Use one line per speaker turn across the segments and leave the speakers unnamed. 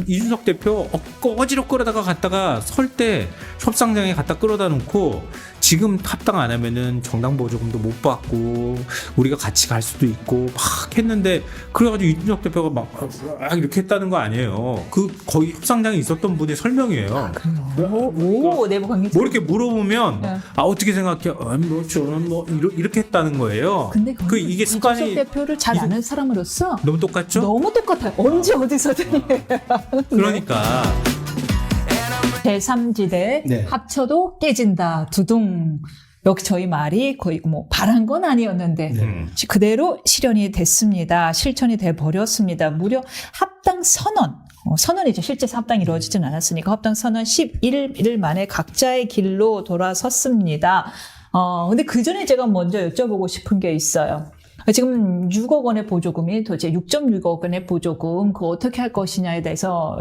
이준석 대표 꺼지로 끌어다가 갔다가 설 때 협상장에 갖다 끌어다 놓고 지금 합당 안 하면은 정당 보조금도 못 받고 우리가 같이 갈 수도 있고 막 했는데 그래가지고 이준석 대표가 막 이렇게 했다는 거 아니에요. 그 거의 협상장에 있었던 분의 설명이에요.
오, 내부 관계자.
뭐 이렇게 물어보면
네.
어떻게 생각해? 뭐 저는 뭐 이렇게 했다는 거예요.
근데
그 이게 습관이
이준석 대표를 잘 아는 사람으로서
너무 똑같죠?
너무 똑같아요. 언제 어디서든.
그러니까
제3지대
네.
합쳐도 깨진다. 두둥. 역시 저희 말이 거의 뭐 바란 건 아니었는데 그대로 실현이 됐습니다. 실천이 돼 버렸습니다. 무려 합당 선언. 선언이죠. 실제 합당이 이루어지진 않았으니까 합당 선언 11일 만에 각자의 길로 돌아섰습니다. 근데 그 전에 제가 먼저 여쭤보고 싶은 게 있어요. 지금 6억 원의 보조금이 도대체 6.6억 원의 보조금 그거 어떻게 할 것이냐에 대해서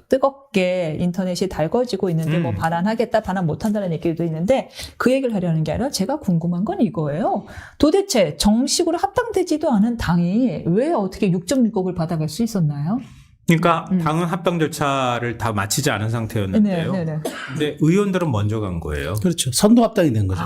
뜨겁게 인터넷이 달궈지고 있는데 뭐 반환하겠다 반환 못한다는 얘기도 있는데 그 얘기를 하려는 게 아니라 제가 궁금한 건 이거예요. 도대체 정식으로 합당되지도 않은 당이 왜 어떻게 6.6억을 받아갈 수 있었나요?
그러니까 당은 합당 절차를 다 마치지 않은 상태였는데요.
네.
근데 의원들은 먼저 간 거예요.
그렇죠. 선도 합당이 된 거죠.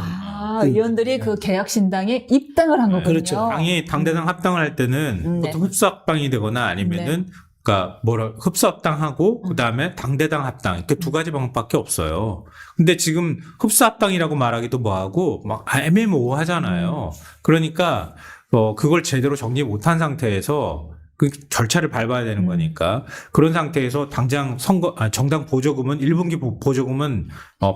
의원들이 그 개혁신당에 입당을 한 거군요.
그렇죠.
당이 당대당 합당을 할 때는
네.
보통 흡수합당이 되거나 아니면은 그러니까 흡수합당하고 그다음에 당대당 합당 이렇게 두 가지 방법밖에 없어요. 근데 지금 흡수합당이라고 말하기도 뭐하고 막 애매모호하잖아요. 그러니까 그걸 제대로 정리 못한 상태에서 그 절차를 밟아야 되는 거니까 그런 상태에서 당장 정당 보조금은 1분기 보조금은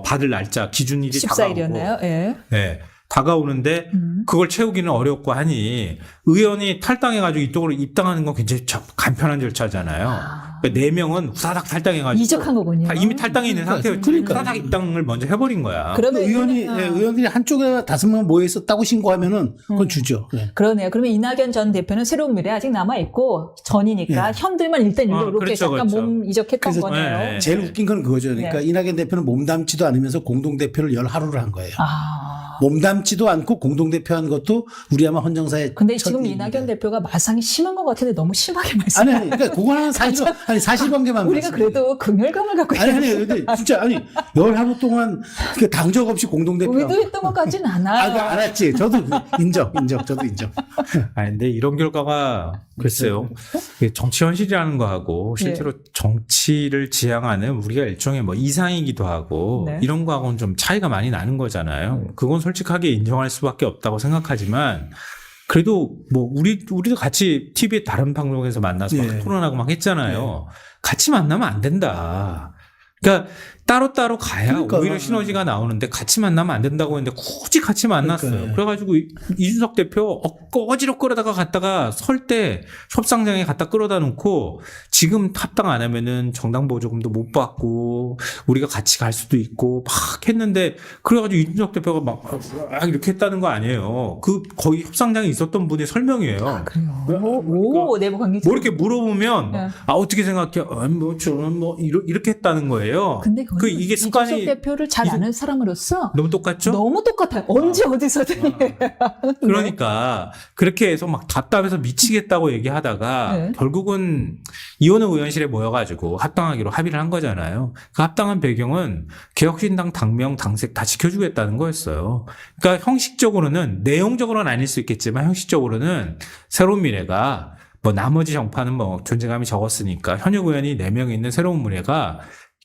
받을 날짜 기준일이
14일이었나요? 예.
네. 다가오는데 그걸 채우기는 어렵고 하니 의원이 탈당해가지고 이쪽으로 입당하는 건 굉장히 간편한 절차잖아요. 그러니까 4명은 후다닥 탈당해가지고
이적한 거군요.
이미 탈당해 있는 상태에서
그러니까.
후다닥 입당을 먼저 해버린 거야.
그러면
의원들이 한쪽에 5명 모여 있었다고 신고하면은 그건 주죠. 네.
그러네요. 그러면 이낙연 전 대표는 새로운 미래 아직 남아 있고 전이니까 현들만 일단 이렇게
그렇죠,
잠깐
그렇죠.
몸 이적했던
그래서
거네요.
네.
제일 웃긴 건 그거죠. 그러니까 이낙연 대표는 몸담지도 않으면서 공동대표를 열 하루를 한 거예요. 몸담지도 않고 공동대표 한 것도 우리 아마 헌정사에
근데
첫
지금
일입니다.
이낙연 대표가 마상이 심한 것 같은데 너무 심하게
아니,
말씀하세요.
그러니까 그거는 사실관계만
우리가 그래도 긍휼감을 갖고
아니, 근데 진짜, 열 하루 동안 그 당적 없이 공동대표.
의도했던 것까지는 않아요.
알았지. 저도 인정. 저도 인정.
근데 이런 결과가 글쎄요. 이게 정치 현실이라는 거하고 실제로 정치를 지향하는 우리가 일종의 뭐 이상이기도 하고 이런 거하고는 좀 차이가 많이 나는 거잖아요. 그건 솔직하게 인정할 수밖에 없다고 생각하지만 그래도 뭐 우리도 같이 TV에 다른 방송에서 만나서 막 토론하고 막 했잖아요. 같이 만나면 안 된다. 그러니까 따로따로 가야
그러니까.
오히려 시너지가 나오는데 같이 만나면 안 된다고 했는데 굳이 같이 만났어요.
그러니까요.
그래가지고 이준석 대표 꺼지로 끌어다가 갔다가 설 때 협상장에 갖다 끌어다 놓고 지금 합당 안 하면은 정당 보조금도 못 받고 우리가 같이 갈 수도 있고 막 했는데 그래가지고 이준석 대표가 막 이렇게 했다는 거 아니에요. 그 거의 협상장에 있었던 분의 설명이에요.
그래요. 오, 내부 관계자.
뭐 이렇게 물어보면 어떻게 생각해? 뭐 저는 뭐 이렇게 했다는 거예요.
근데
그 이게 습관이
이준석 대표를 잘 아는 사람으로서
너무 똑같죠?
너무 똑같아요. 언제 어디서든.
그러니까 그렇게 해서 막 답답해서 미치겠다고 얘기하다가 결국은 이원우 의원실에 모여가지고 합당하기로 합의를 한 거잖아요. 그 합당한 배경은 개혁신당 당명 당색 다 지켜주겠다는 거였어요. 그러니까 형식적으로는 내용적으로는 아닐 수 있겠지만 형식적으로는 새로운 미래가 뭐 나머지 정파는 뭐 존재감이 적었으니까 현역 의원이 4명 있는 새로운 미래가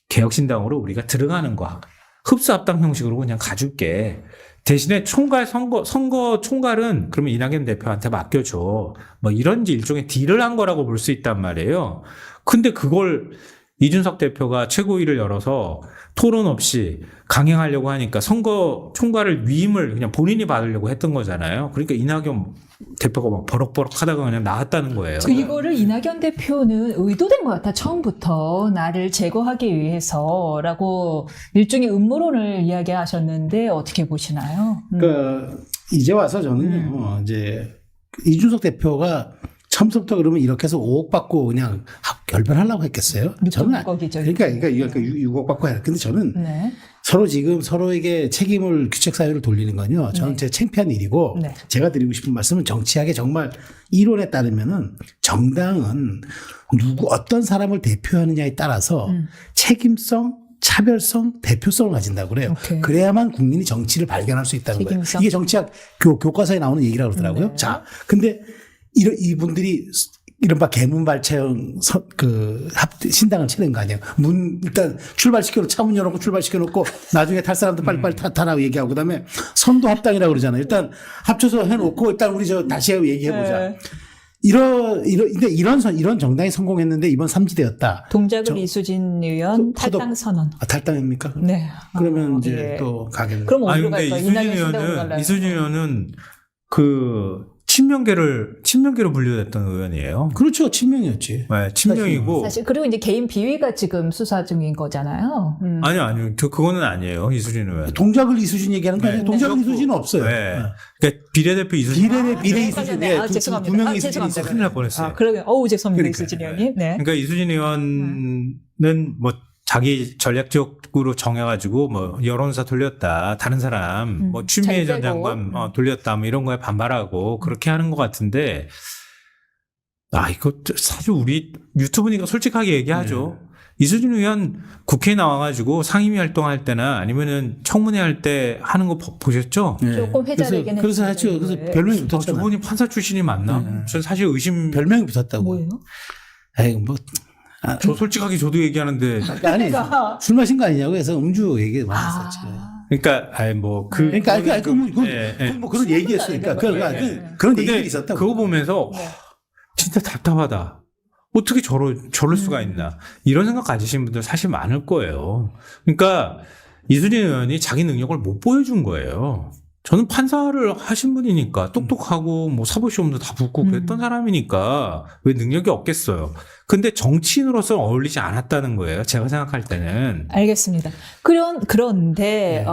개혁신당으로 우리가 들어가는 거 흡수합당 형식으로 그냥 가줄게. 대신에 선거 총괄은 그러면 이낙연 대표한테 맡겨줘. 뭐 이런 일종의 딜을 한 거라고 볼 수 있단 말이에요. 근데 그걸 이준석 대표가 최고위를 열어서 토론 없이 강행하려고 하니까 선거 총괄을 위임을 그냥 본인이 받으려고 했던 거잖아요. 그러니까 이낙연 대표가 막 버럭버럭 하다가 그냥 나왔다는 거예요.
이거를 이낙연 대표는 의도된 것 같아. 처음부터 나를 제거하기 위해서라고 일종의 음모론을 이야기하셨는데 어떻게 보시나요?
그러니까 이제 와서 저는요, 이제 이준석 대표가 처음부터 그러면 이렇게 해서 5억 받고 그냥 결별하려고 했겠어요? 저는 그러니까 6억 받고 해야. 근데 저는
네.
서로 지금 서로에게 책임을 규책 사유를 돌리는 건요. 저는 제 창피한 일이고
네.
제가 드리고 싶은 말씀은 정치학의 정말 이론에 따르면은 정당은 어떤 사람을 대표하느냐에 따라서 책임성, 차별성, 대표성을 가진다고 그래요.
오케이.
그래야만 국민이 정치를 발견할 수 있다는 거예요. 이게 정치학 교과서에 나오는 얘기라고 그러더라고요.
네.
자, 근데 이분들이 이른바 개문발차형 신당을 차린 거 아니에요. 일단 출발시켜놓고 차문 열어놓고 출발시켜놓고 나중에 탈 사람들 빨리빨리 타라고 얘기하고 그다음에 선도 합당이라고 그러잖아요. 일단 합쳐서 해놓고 일단 우리 다시 얘기해보자.
네.
이런 정당이 성공했는데 이번 삼지대였다.
동작을 이수진 의원 탈당 선언.
탈당입니까?
네.
그러면 이제
예.
또 가겠네.
그럼 어디로
근데
갈까요?
이수진 의원은 친명계로 분류됐던 의원이에요.
그렇죠. 친명이었지.
네, 친명이고.
사실 그리고 이제 개인 비위가 지금 수사 중인 거잖아요.
아니요. 그거는 아니에요. 이수진 의원.
동작을 이수진 얘기하는 거 아니에요? 동작을 이수진은 없어요.
네. 그러니까 비례대표 이수진.
비례 이수진. 네,
죄송합니다.
두 명의 이수진이
죄송합니다.
있어요.
큰일 날 뻔했어요.
그러게. 죄송합니다. 이수진 의원님. 네.
그러니까 이수진 의원은 뭐 자기 전략적으로 정해가지고 뭐 여론사 돌렸다, 다른 사람 뭐 추미애 전 장관 돌렸다, 뭐 이런 거에 반발하고 그렇게 하는 것 같은데, 이거 사실 우리 유튜브니까 솔직하게 얘기하죠. 이수진 의원 국회에 나와가지고 상임위 활동할 때나 아니면은 청문회 할 때 하는 거 보셨죠?
네.
조금 회자되긴 했어요.
그래서 하죠. 그래서 별명이 붙었죠.
저분이 판사 출신이 맞나? 전 사실 별명이
붙었다고.
뭐예요?
저 솔직하게 저도 얘기하는데.
아니, 술 마신 거 아니냐고 해서 음주 얘기 많이 했었지.
그러니까,
그런 얘기했어요. 그런 얘기들이 있었다고.
그거 보면서, 진짜 답답하다. 어떻게 저럴 수가 있나. 이런 생각 가지신 분들 사실 많을 거예요. 그러니까, 이수진 의원이 자기 능력을 못 보여준 거예요. 저는 판사를 하신 분이니까 똑똑하고 뭐 사법시험도 다 붙고 그랬던 사람이니까 왜 능력이 없겠어요. 근데 정치인으로서 어울리지 않았다는 거예요. 제가 생각할 때는.
알겠습니다. 그런데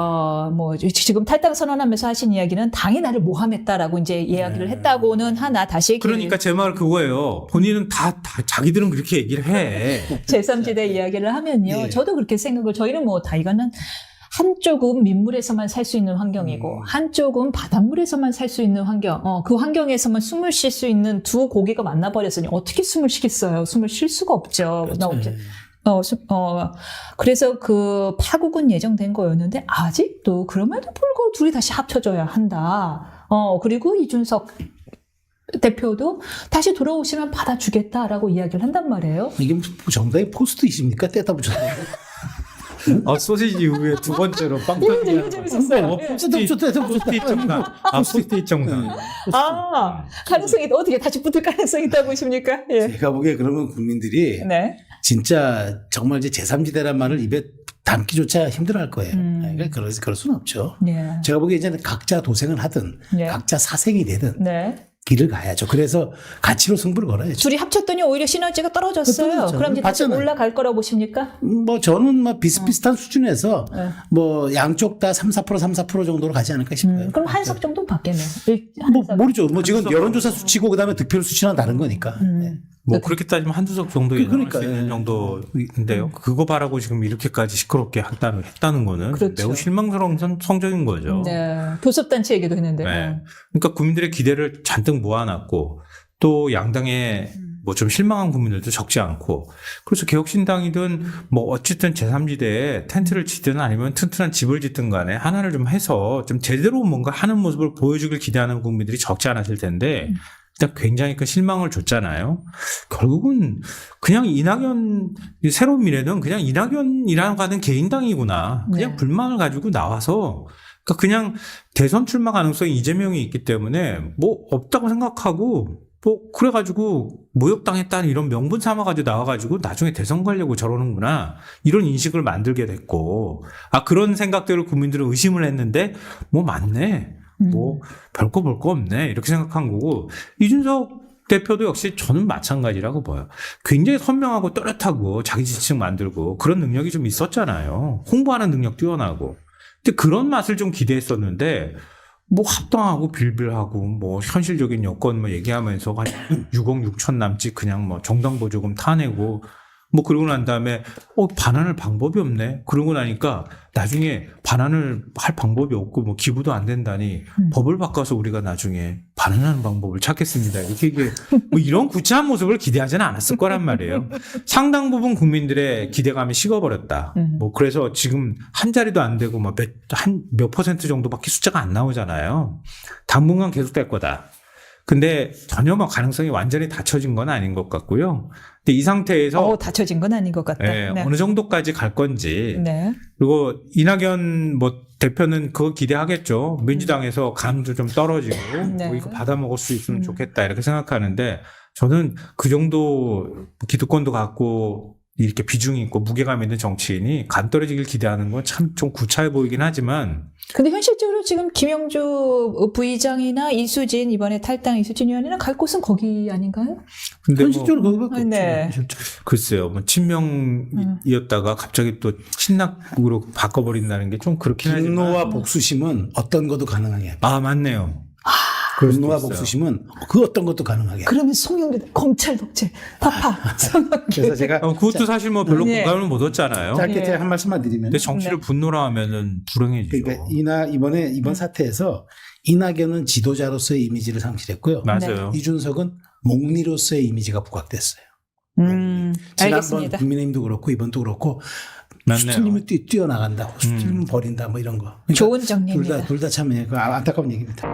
지금 탈당 선언하면서 하신 이야기는 당이 나를 모함했다라고 이제 이야기를 했다고는 하나 다시
그러니까 제 말 그거예요. 본인은 다 자기들은 그렇게 얘기를 해.
제3지대 이야기를 하면요. 저도 그렇게 저희는 이거는 한쪽은 민물에서만 살 수 있는 환경이고 한쪽은 바닷물에서만 살 수 있는 환경. 그 환경에서만 숨을 쉴 수 있는 두 고기가 만나버렸으니 어떻게 숨을 쉬겠어요? 숨을 쉴 수가 없죠. 그래서 그 파국은 예정된 거였는데 아직도 그럼에도 불구하고 둘이 다시 합쳐져야 한다. 그리고 이준석 대표도 다시 돌아오시면 받아주겠다라고 이야기를 한단 말이에요.
이게 무슨 정당의 포스트잇입니까? 떼다 붙였다.
소시지 위에 두 번째로 빵 터지게.
이거 재밌었어요.
포스트잇 정당. 포스트잇 정당.
가능성이 어떻게 다시 붙을 가능성이 있다고 보십니까? 예.
제가 보기에 그러면 국민들이 진짜 정말 이제 제3지대란 말을 입에 담기조차 힘들어할 거예요. 그러니까 그럴 수는 없죠. 제가 보기에 이제는 각자 도생을 하든 각자 사생이 되든 길을 가야죠. 그래서 가치로 승부를 걸어야죠.
둘이 합쳤더니 오히려 시너지가 떨어졌어요. 그럼 이제 다시 올라갈 거라고 보십니까?
저는 비슷비슷한 수준에서 양쪽 다 3-4% 정도로 가지 않을까 싶어요.
그럼 한석 정도 받겠네요.
모르죠. 지금 여론조사 수치고 그다음에 득표율 수치랑 다른 거니까.
그렇게 따지면 한두 석 정도 예상할 수 있는 정도인데요. 그거 바라고 지금 이렇게까지 시끄럽게 했다는 거는 매우 실망스러운 성적인 거죠.
교섭단체 얘기도 했는데.
그러니까 국민들의 기대를 잔뜩 모아놨고 또 양당에 좀 실망한 국민들도 적지 않고 그래서 개혁신당이든 어쨌든 제3지대에 텐트를 치든 아니면 튼튼한 집을 짓든 간에 하나를 좀 해서 좀 제대로 뭔가 하는 모습을 보여주길 기대하는 국민들이 적지 않았을 텐데 일단 굉장히 큰 실망을 줬잖아요. 결국은 그냥 새로운 미래는 그냥 이낙연이라고 하는 개인당이구나. 그냥 불만을 가지고 나와서 그냥 대선 출마 가능성이 이재명이 있기 때문에 없다고 생각하고 그래가지고 모욕당했다는 이런 명분 삼아가지고 나와가지고 나중에 대선 가려고 저러는구나. 이런 인식을 만들게 됐고 그런 생각들을 국민들은 의심을 했는데 맞네. 별거 볼 거 없네. 이렇게 생각한 거고, 이준석 대표도 역시 저는 마찬가지라고 봐요. 굉장히 선명하고 또렷하고 자기 지층 만들고 그런 능력이 좀 있었잖아요. 홍보하는 능력 뛰어나고. 근데 그런 맛을 좀 기대했었는데, 뭐 합당하고 빌빌하고 뭐 현실적인 여건 뭐 얘기하면서 한 6억 6천 남짓 그냥 뭐 정당보조금 타내고 뭐 그러고 난 다음에 반환할 방법이 없네. 그러고 나니까 나중에 반환을 할 방법이 없고 뭐 기부도 안 된다니 법을 바꿔서 우리가 나중에 반환하는 방법을 찾겠습니다. 이렇게 뭐 이런 구차한 모습을 기대하지는 않았을 거란 말이에요. 상당 부분 국민들의 기대감이 식어버렸다. 뭐 그래서 지금 한 자리도 안 되고 뭐 몇 퍼센트 정도밖에 숫자가 안 나오잖아요. 당분간 계속될 거다. 근데 전혀 뭐 가능성이 완전히 닫혀진 건 아닌 것 같고요. 근데 이 상태에서
닫혀진 건 아닌 것 같다.
네,
네.
어느 정도까지 갈 건지.
네.
그리고 이낙연 뭐 대표는 그거 기대하겠죠. 민주당에서 감도 좀 떨어지고
네.
뭐 이거 받아 먹을 수 있으면 좋겠다 이렇게 생각하는데 저는 그 정도 기득권도 갖고 이렇게 비중이 있고 무게감 있는 정치인이 간 떨어지길 기대하는 건 참 좀 구차해 보이긴 하지만
근데 현실적으로 지금 김영주 부의장이나 이수진 이번에 탈당 이수진 의원이나 갈 곳은 거기 아닌가요?
근데
현실적으로 거기밖에 없죠.
네.
현실적으로.
글쎄요, 뭐 친명이었다가 갑자기 또 친낙으로 바꿔버린다는 게 좀 그렇긴 하지만.
분노와 복수심은 어떤 것도 가능하게.
아, 맞네요.
분노와 복수심은 그 어떤 것도 가능하게.
그러면 송영길 검찰 독재 파파 송영길.
그래서 제가
그것도 사실 뭐 별로
네.
공감을 못 얻잖아요.
짧게
예.
제가 한 말씀만 드리면,
근데 정치를 분노로 하면은 불행해지죠.
그러니까 이번 사태에서 이낙연은 지도자로서의 이미지를 상실했고요.
맞아요.
이준석은 목리로서의 이미지가 부각됐어요. 지난번
알겠습니다.
국민의힘도 그렇고 이번도 그렇고
맞네요.
수틀림을 뛰어나간다, 수틀림은 버린다, 뭐 이런 거. 그러니까
좋은 정리입니다.
둘 다 참 안타까운 얘기입니다.